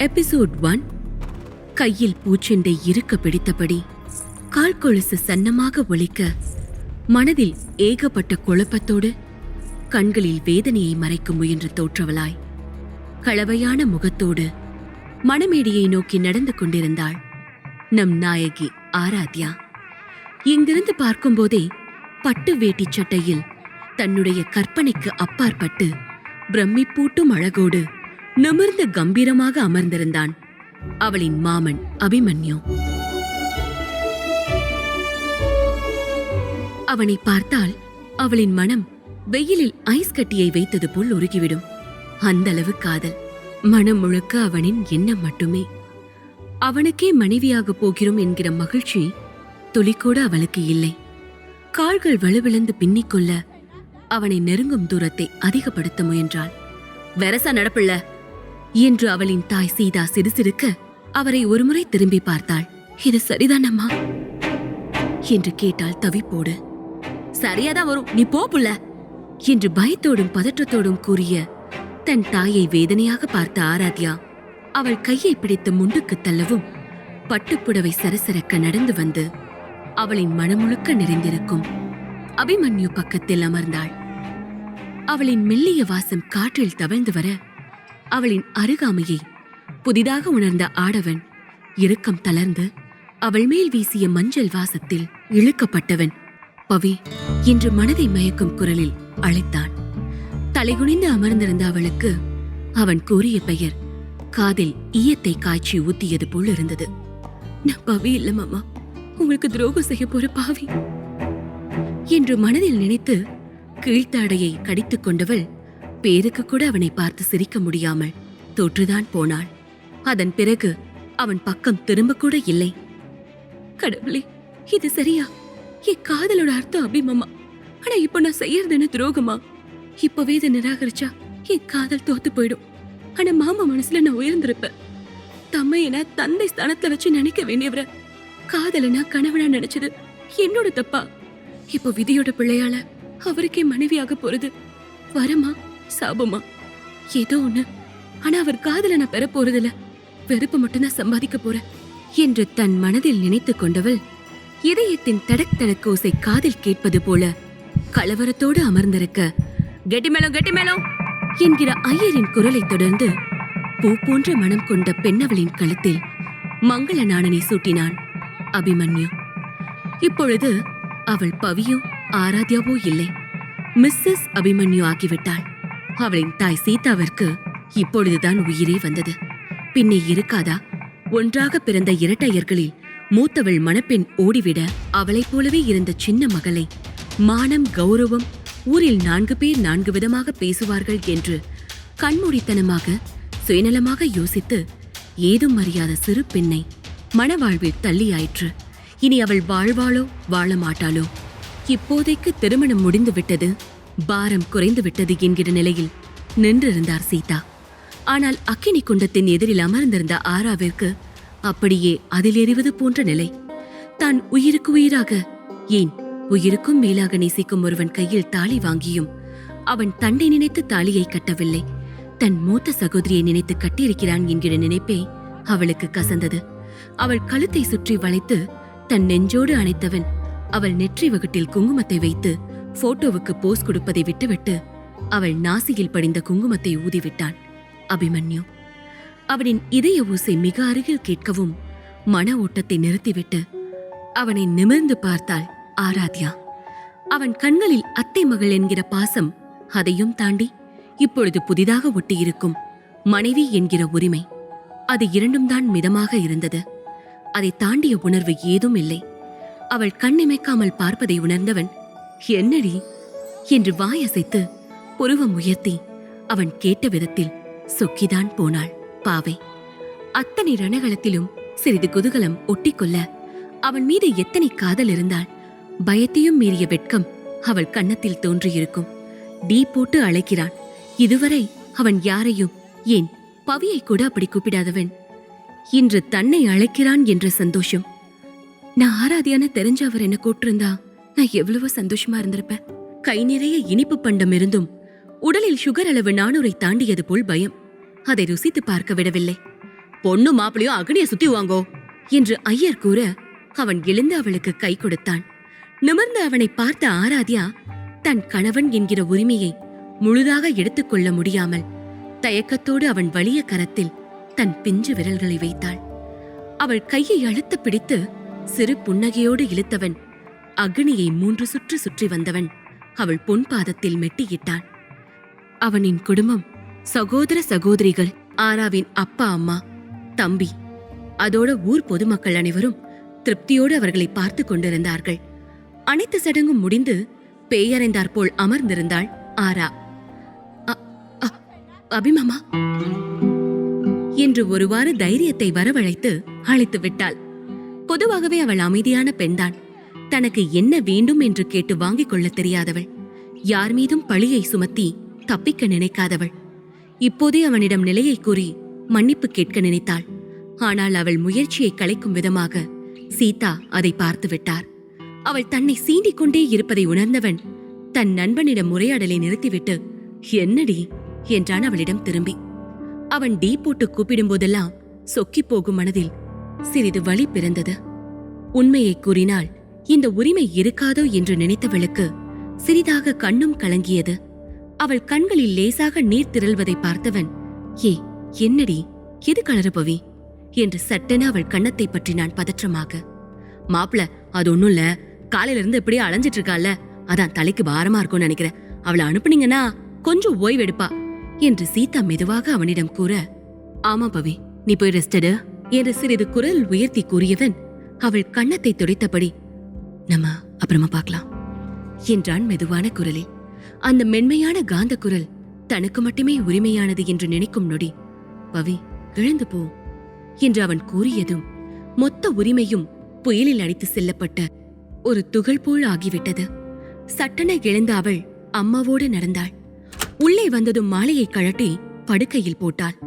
Episode 1. கையில் பூச்செண்டை இருக்க பிடித்தபடி கால் கொலுசு சன்னமாக ஒலிக்க மனதில் ஏகப்பட்ட குழப்பத்தோடு கண்களில் வேதனையை மறைக்க முயன்று தோற்றவளாய் களவையான முகத்தோடு மணமேடியை நோக்கி நடந்து கொண்டிருந்தாள் நம் நாயகி ஆராத்யா. இங்கிருந்து பார்க்கும்போதே பட்டு வேட்டி சட்டையில் தன்னுடைய கற்பனைக்கு அப்பாற்பட்டு பிரமிப்பூட்டும் அழகோடு நிமிர்ந்து கம்பீரமாக அமர்ந்திருந்தான் அவளின் மாமன் அபிமன்யு. அவனை பார்த்தால் அவளின் மனம் வெயிலில் ஐஸ் கட்டியை வைத்தது போல் உருகிவிடும். அந்த அளவு காதல். மனம் முழுக்க அவனின் எண்ணம் மட்டுமே. அவனுக்கே மனைவியாக போகிறோம் என்கிற மகிழ்ச்சி துளிக்கூட அவளுக்கு இல்லை. கால்கள் வலுவிழந்து பின்னிக்கொள்ள அவனை நெருங்கும் தூரத்தை அதிகப்படுத்த முயன்றாள். வெரசா நடப்பில்ல என்று அவளின் தாய் சீதா சிறுசிறுக்க அவரை ஒருமுறை திரும்பி பார்த்தாள். இது சரிதானம்மா என்று கேட்டாள் தவிப்போடு. சரியாதான் வரும், நீ போப்புள்ள என்று பயத்தோடும் பதற்றத்தோடும் கூறிய தன் தாயை வேதனையாக பார்த்த ஆராத்யா அவள் கையை பிடித்து முண்டுக்கு தள்ளவும் பட்டுப்புடவை சரசரக்க நடந்து வந்து அவளின் மனமுழுக்க நிறைந்திருக்கும் அபிமன்யு பக்கத்தில் அமர்ந்தாள். அவளின் மெல்லிய வாசம் காற்றில் தவழ்ந்து வர அவளின் அருகாமையை புதிதாக உணர்ந்த ஆடவன் இறுக்கம் தளர்ந்து அவள் மேல் வீசிய மஞ்சள் வாசத்தில் இழுக்கப்பட்டவன் பவி என்று மனதை மயக்கும் குரலில் அழைத்தான். தலைகுனிந்து அமர்ந்திருந்த அவளுக்கு அவன் கூறிய பெயர் காதில் ஈயத்தை காய்ச்சி ஊத்தியது போல் இருந்தது. நான் பவி இல்ல மாமா, உங்களுக்கு துரோகம் செய்ய போற பாவி என்று மனதில் நினைத்து கீழ்த்தாடையை கடித்துக் கொண்டவள் பேருக்கு கூட அவனை பார்த்து சிரிக்க முடியாமல் தோற்றுதான் போனாள். அதன் பிறகு அவன் பக்கம் திரும்ப கூட இல்லை. கடவுளே, இது சரியா? என் காதலோட அர்த்தம் அபிமமா. ஆனா இப்ப நான் செய்யறதுன்னு துரோகமா? இப்பவே இதை நிராகரிச்சா என் காதல் தோத்து போயிடும். ஆனா மாமா மனசுல நான் உயர்ந்திருப்பேன். தம்மையன தந்தை ஸ்தானத்துல வச்சு நினைக்க வேண்டியவர காதலனா கணவனா நினைச்சது என்னோட தப்பா? இப்ப விதியோட பிள்ளையால அவருக்கே மனைவியாக போறது வரமா சாபமா? ஏதோ ஒண்ணு. ஆனா அவர் காதல நான் பெற போறதில்ல, வெறுப்பு மட்டும்தான் சம்பாதிக்க போறேன் என்று தன் மனதில் நினைத்துக் கொண்டவள் இதயத்தின் தடக் தடக்கோசை காதில் கேட்பது போல கலவரத்தோடு அமர்ந்திருக்க கெட்டிமேளம் கெட்டிமேளம் என்கிற ஐயரின் குரலை தொடர்ந்து பூ போன்ற மனம் கொண்ட பெண்ணவளின் கழுத்தில் மங்கள நாணனை சூட்டினான் அபிமன்யு. இப்பொழுது அவள் பவியோ ஆராத்யாவோ இல்லை, மிஸ்ஸஸ் அபிமன்யு ஆகிவிட்டாள். அவளின் தாய் சீதாவிற்கு இப்பொழுதுதான் உயிரே வந்தது. பின்னே இருக்காதா? ஒன்றாக பிறந்த இரட்டையர்களில் மூத்தவள் மணப்பெண் ஓடிவிட அவளைப் போலவே இருந்த சின்ன மகளை மானம் கௌரவம் ஊரில் 4 பேர் 4 விதமாக பேசுவார்கள் என்று கண்மூடித்தனமாக சுயநலமாக யோசித்து ஏதும் அறியாத சிறு பெண்ணை மணவாழ்வில் தள்ளியாயிற்று. இனி அவள் வாழ்வாளோ வாழ மாட்டாளோ? இப்போதைக்கு திருமணம் முடிந்து விட்டது, பாரம் குறைந்து விட்டது என்கிற நிலையில் நின்றிருந்தார் சீதா. ஆனால் அக்கினி குண்டத்தின் எதிரில் அமர்ந்திருந்த ஆராவிற்கு அப்படியே அதில் எறிவது போன்ற நிலை. தான் உயிருக்கு உயிராக, ஏன் உயிருக்கும் மேலாக நேசிக்கும் ஒருவன் கையில் தாலி வாங்கியும் அவன் தண்டை நினைத்து தாலியை கட்டவில்லை, தன் மூத்த சகோதரியை நினைத்து கட்டியிருக்கிறான் என்கிற நினைப்பே அவளுக்கு கசந்தது. அவள் கழுத்தை சுற்றி வளைத்து தன் நெஞ்சோடு அணைத்தவன் அவள் நெற்றி வகுட்டில் குங்குமத்தை வைத்து போட்டோவுக்கு போஸ் கொடுப்பதை விட்டுவிட்டு அவள் நாசியில் படிந்த குங்குமத்தை ஊதிவிட்டான் அபிமன்யு. அவனின் இதய ஊசை மிக அருகில் கேட்கவும் மன ஓட்டத்தை நிறுத்திவிட்டு அவனை நிமிர்ந்து பார்த்தாள் ஆராத்யா. அவன் கண்களில் அத்தை மகள் என்கிற பாசம், அதையும் தாண்டி இப்பொழுது புதிதாக ஒட்டியிருக்கும் மனைவி என்கிற உரிமை, அது இரண்டும் தான் மிதமாக இருந்தது. அதை தாண்டிய உணர்வு ஏதும் இல்லை. அவள் கண்ணிமைக்காமல் பார்ப்பதை உணர்ந்தவன் என்னடி என்று வாயசைத்து புருவம் உயர்த்தி அவன் கேட்ட விதத்தில் சொக்கிதான் போனாள் பாவை. அத்தனை ரணகளத்திலும் சிறிது குதூகலம் ஒட்டிக்கொள்ள அவன் மீது எத்தனை காதல் இருந்தால் பயத்தையும் மீறிய வெட்கம் அவள் கன்னத்தில் தோன்றியிருக்கும். டீ போட்டு அழைக்கிறான். இதுவரை அவன் யாரையும், ஏன் பவியை கூட அப்படி கூப்பிடாதவன் இன்று தன்னை அழைக்கிறான் என்ற சந்தோஷம். நான் ஆராதியான தெரிஞ்ச அவர் என்ன கூட்டிருந்தா நான் எவ்வளவோ சந்தோஷமா இருந்திருப்பேன். கை நிறைய இனிப்பு பண்டம் இருந்தும் உடலில் சுகர் அளவு 400 தாண்டியது போல் பயம். அதை ருசித்து பார்க்க விடவில்லை. பொண்ணு மாப்பிளையும் அக்னிய சுத்தி வாங்கோ என்று ஐயர் கூற அவன் எழுந்து அவளுக்கு கை கொடுத்தான். நிமிர்ந்து அவனை பார்த்த ஆராத்யா தன் கணவன் என்கிற உரிமையை முழுதாக எடுத்துக்கொள்ள முடியாமல் தயக்கத்தோடு அவன் வலிய கரத்தில் தன் பிஞ்சு விரல்களை வைத்தாள். அவள் கையை அழுத்த பிடித்து சிறு புன்னகையோடு இழுத்தவன் அக்னியை 3 சுற்று சுற்றி வந்தவன் அவள் பொன் பாதத்தில் மெட்டியிட்டான். அவனின் குடும்பம், சகோதர சகோதரிகள், ஆராவின் அப்பா அம்மா, தம்பி, அதோட ஊர் பொதுமக்கள் அனைவரும் திருப்தியோடு அவர்களை பார்த்து கொண்டிருந்தார்கள். அனைத்து சடங்கும் முடிந்து பேயறைந்தாற் போல் அமர்ந்திருந்தாள் ஆரா. அபிமாமா என்று ஒருவாறு தைரியத்தை வரவழைத்து அழைத்து விட்டாள். பொதுவாகவே அவள் அமைதியான பெண்தான். தனக்கு என்ன வேண்டும் என்று கேட்டு வாங்கிக் கொள்ள தெரியாதவள். யார் மீதும் பழியை சுமத்தி தப்பிக்க நினைக்காதவள். இப்போதே அவனிடம் நிலையை கூறி மன்னிப்பு கேட்க நினைத்தாள். ஆனால் அவள் முயற்சியை கலைக்கும் விதமாக சீதா அதை பார்த்து விட்டார். அவள் தன்னை சீண்டிக் கொண்டே இருப்பதை உணர்ந்தவன் தன் நண்பனிடம் உரையாடலை நிறுத்திவிட்டு, என்னடி என்றான் அவளிடம் திரும்பி. அவன் டீ போட்டு கூப்பிடும் போதெல்லாம் சொக்கிப் போகும் மனதில் சிறிது வலி பிறந்தது. உண்மையை கூறினால் இந்த உரிமை இருக்காதோ என்று நினைத்தவளுக்கு சிறிதாக கண்ணும் கலங்கியது. அவள் கண்களில் லேசாக நீர் திரள்வதை பார்த்தவன், ஏ என்னடி, எது கலரபவி என்று சட்டென அவள் கன்னத்தை பற்றினான் பதற்றமாக. மாப்பிள, அது ஒண்ணும் இல்ல, காலையில இருந்து இப்படியே அலைஞ்சிட்டு இருக்கால, அதான் தலைக்கு பாரமா இருக்கும்னு நினைக்கிறேன். அவளை அனுப்புனீங்கன்னா கொஞ்சம் ஓய்வெடுப்பா என்று சீதா மெதுவாக அவனிடம் கூற, ஆமா பவி, நீ போய் ரெஸ்ட் எடு என்று சிறிது குரல் உயர்த்தி கூறியவன் அவள் கன்னத்தை துடைத்தபடி, நம்ம அப்புறமா பார்க்கலாம் என்றான் மெதுவான குரலில். அந்த மென்மையான காந்த குரல் தனக்கு மட்டுமே உரிமையானது என்று நினைக்கும் நொடி, பவி எழுந்து போ என்று அவன் கூறியதும் மொத்த உரிமையும் புயலில் அடித்து செல்லப்பட்ட ஒரு துகள் போல் ஆகிவிட்டது. சட்டென எழுந்த அவள் அம்மாவோடு நடந்தாள். உள்ளே வந்ததும் மாலையை கழட்டி படுக்கையில் போட்டாள்.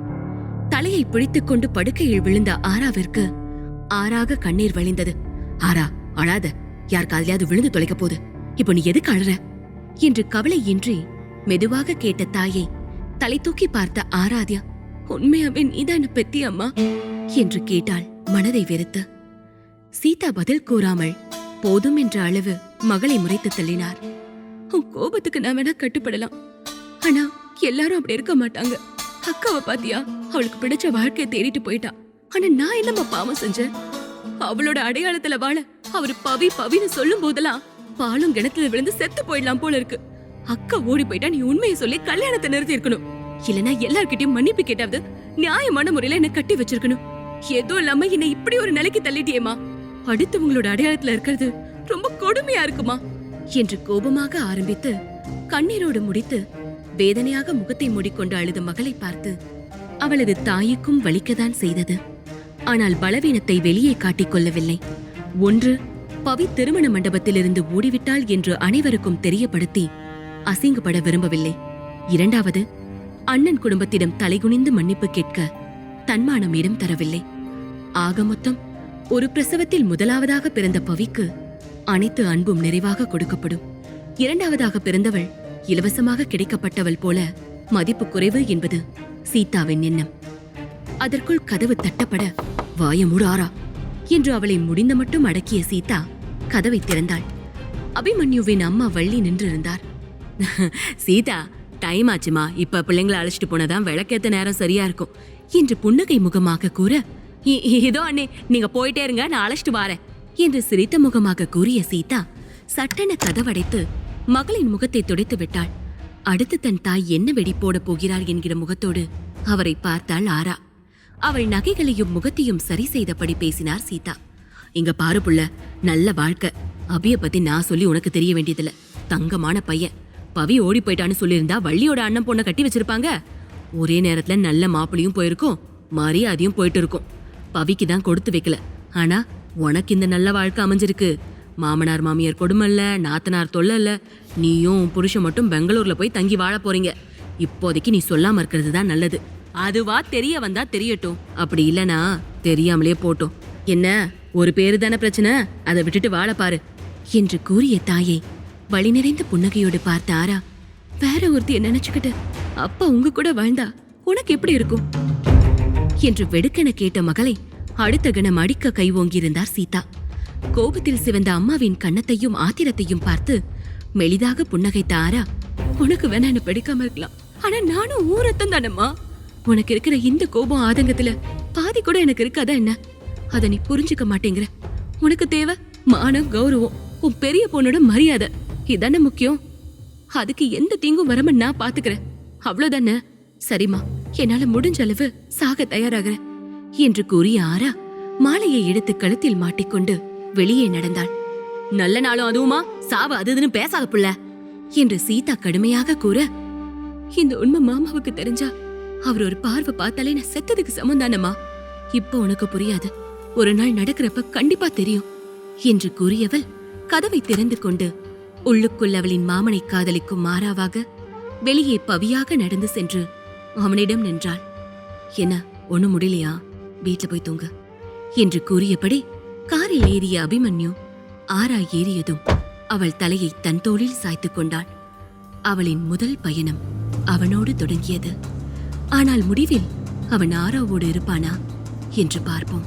தலையை பிடித்துக் கொண்டு படுக்கையில் விழுந்த ஆராவிற்கு ஆறாக கண்ணீர் வழிந்தது. ஆரா, அழாத, யார் காதிலாவது விழுந்து தொலைக்க போது, இப்போ நீ எதுக்கு அழற என்று கவலையின்றி மெதுவாக கேட்ட தாயை தலை தூக்கி பார்த்த ஆராத்யா, உண்மையாவே நீதான பெத்தி அம்மா என்று கேட்டாள் மனதை வெறுத்து. சீதா பதில் கூறாமல் போதும் என்ற அளவு மகளை முறைத்து தள்ளினார். உன் கோபத்துக்கு நான் வேணா கட்டுப்படலாம், ஆனா எல்லாரும் அப்படி இருக்க மாட்டாங்க. அக்காவை பாத்தியா, அவளுக்கு பிடிச்ச வாழ்க்கையை தேடிட்டு போயிட்டா. ஆனா நான் என்னம்மா பாவம் செஞ்சேன்? அவளோட அடையாளத்துல வாழ அவரு பவி பவின்னு சொல்லும் போதெல்லாம் பாலும் கிணத்துல விழுந்து செத்து போயிடலாம் போல இருக்கு. அக்கா ஓடி போயிட்டா நீ உண்மையை சொல்லி கல்யாணத்தை நிறுத்தி இருக்கணும். இல்லனா எல்லார்கிட்டயும் மன்னிப்பு கேட்டாவது நியாயமான முறையில என்ன கட்டி வச்சிருக்கணும். ஏதோ இல்லாம என்ன இப்படி ஒரு நிலைக்கு தள்ளிட்டியேமா. அடுத்தவங்களோட அடையாளத்துல இருக்கிறது ரொம்ப கொடுமையா இருக்குமா என்று கோபமாக ஆரம்பித்து கண்ணீரோடு முடித்து வேதனையாக முகத்தை மூடிக்கொண்டு அழுத மகளை பார்த்து அவளது தாய்க்கும் வலிக்கத்தான் செய்தது. ஆனால் பலவீனத்தை வெளியே காட்டிக் கொள்ளவில்லை. ஒன்று, பவி திருமண மண்டபத்திலிருந்து ஓடிவிட்டாள் என்று அனைவருக்கும் தெரியப்படுத்தி அசிங்கப்பட விரும்பவில்லை. இரண்டாவது, அண்ணன் குடும்பத்திடம் தலைகுனிந்து மன்னிப்பு கேட்க தன்மானம் இடம் தரவில்லை. ஆக மொத்தம் ஒரு பிரசவத்தில் முதலாவதாக பிறந்த பவிக்கு அனைத்து அன்பும் நிறைவாக கொடுக்கப்படும். இரண்டாவதாக பிறந்தவள் இலவசமாக கிடைக்கப்பட்டவள் போல மதிப்பு குறைவு என்பது சீதாவின் எண்ணம். அதற்குள் கதவு தட்டப்பட, வாயமூடு ஆரா என்று அவளை முடிந்த மட்டும் அடக்கிய சீதா கதவை திறந்தாள். அபிமன்யுவின் அம்மா வள்ளி நின்றிருந்தார். சீதா, டைம் ஆச்சுமா, இப்ப பிள்ளைங்களை அழைச்சிட்டு போனதான் விளக்கேத்த நேரம் சரியா இருக்கும் என்று புன்னகை முகமாக கூற, இதோ அண்ணே, நீங்க போயிட்டே இருங்க, நான் அழைச்சிட்டு வாரேன் என்று சிரித்த முகமாக கூறிய சீதா சட்டென கதவடைத்து மகளின் முகத்தை துடைத்து விட்டாள். அடுத்து தன் தாய் என்ன வெடி போட போகிறாள் என்கிற முகத்தோடு அவரை பார்த்தாள் ஆரா. அவள் நகைகளையும் முகத்தையும் சரி செய்தபடி பேசினார் சீதா. இங்க பாரு புள்ள, நல்ல வாழ்க்கை. அபிய பத்தி நான் சொல்லி உனக்கு தெரிய வேண்டியதில்ல. தங்கமான பையன். பவி ஓடி போயிட்டான்னு சொல்லியிருந்தா வள்ளியோட அண்ணன் பொண்ணை கட்டி வச்சிருப்பாங்க. ஒரே நேரத்துல நல்ல மாப்பிளையும் போயிருக்கும், மரியாதையும் போயிட்டு இருக்கும். பவிக்கு தான் கொடுத்து வைக்கல, ஆனா உனக்கு இந்த நல்ல வாழ்க்கை அமைஞ்சிருக்கு. மாமனார் மாமியார் கொடுமை இல்ல, நாத்தனார் தொல்லை இல்ல. நீயும் புருஷன் மட்டும் பெங்களூர்ல போய் தங்கி வாழ போறீங்க. இப்போதைக்கு நீ சொல்லாம இருக்கிறது தான் நல்லது. அதுவா தெரிய வந்தா தெரியட்டும், அப்படி இல்லனா தெரியாமலே போட்டோம். என்ன, ஒரு பேரு தானே பிரச்சனை, அதை விட்டுட்டு வாழ பாரு என்று கூறிய தாயை வழி நிறைந்த புன்னகையோடு பார்த்த ஆரா, வேற ஒருத்திய நினைச்சுக்கிட்டு அப்பா உங்க கூட வாழ்ந்தா உனக்கு எப்படி இருக்கும் என்று வெடுக்கென கேட்ட மகளை அடுத்த கணம் அடிக்க கை ஓங்கியிருந்தார் சீதா. கோபத்தில் சிவந்த அம்மாவின் கன்னத்தையும் ஆத்திரத்தையும் பார்த்து மெலிதாக புன்னகைத்த ஆரா, உனக்கு வேணா என்ன பிடிக்காம இருக்கலாம், ஆனா நானும் ஊரத்தம் தானம்மா. உனக்கு இருக்கிற இந்த கோபம் ஆதங்கத்துல பாதி கூட எனக்கு இருக்காதா என்ன? அத நீ புரிஞ்சுக்க மாட்டேங்கிற. உனக்கு தேவை மானம், கௌரவம், உன் பெரிய பொண்ணோட மரியாதை, இதானே முக்கியம். அதுக்கு எந்த தீங்கும் வராம நான் பாத்துக்கிறேன், அவ்வளவுதானே? சரிம்மா, என்னால முடிஞ்ச அளவு சாக தயாராகிறேன் என்று கூறிய ஆரா மாலையை எடுத்து கழுத்தில் மாட்டிக்கொண்டு வெளியே நடந்தாள். நல்ல நாளும் அதுவுமா சாவ அதுன்னு பேசாத புள்ள என்று சீதா கடுமையாக கூற, இந்த உண்மை மாமாவுக்கு தெரிஞ்சா அவர் ஒரு பார்வை பார்த்தாலே நான் செத்ததுக்கு சமந்தானம்மா. இப்ப உனக்கு புரியாது, ஒரு நாள் நடக்கிறப்ப கண்டிப்பா தெரியும் என்று கூறியவள் கதவை திறந்து கொண்டு உள்ளுக்குள் அவளின் மாமனை காதலிக்கும் மாறாவாக வெளியே பவியாக நடந்து சென்று அவனிடம் நின்றாள். என்ன, ஒண்ணு முடியலையா? வீட்டுல போய் தூங்க என்று கூறியபடி காரில் ஏறிய அபிமன்யு ஆரா ஏறியதும் அவள் தலையை தன் தோளில் சாய்த்துக் கொண்டாள். அவளின் முதல் பயணம் அவனோடு தொடங்கியது. ஆனால் முடிவில் அவன் ஆராவோடு இருப்பானா என்று பார்ப்போம்.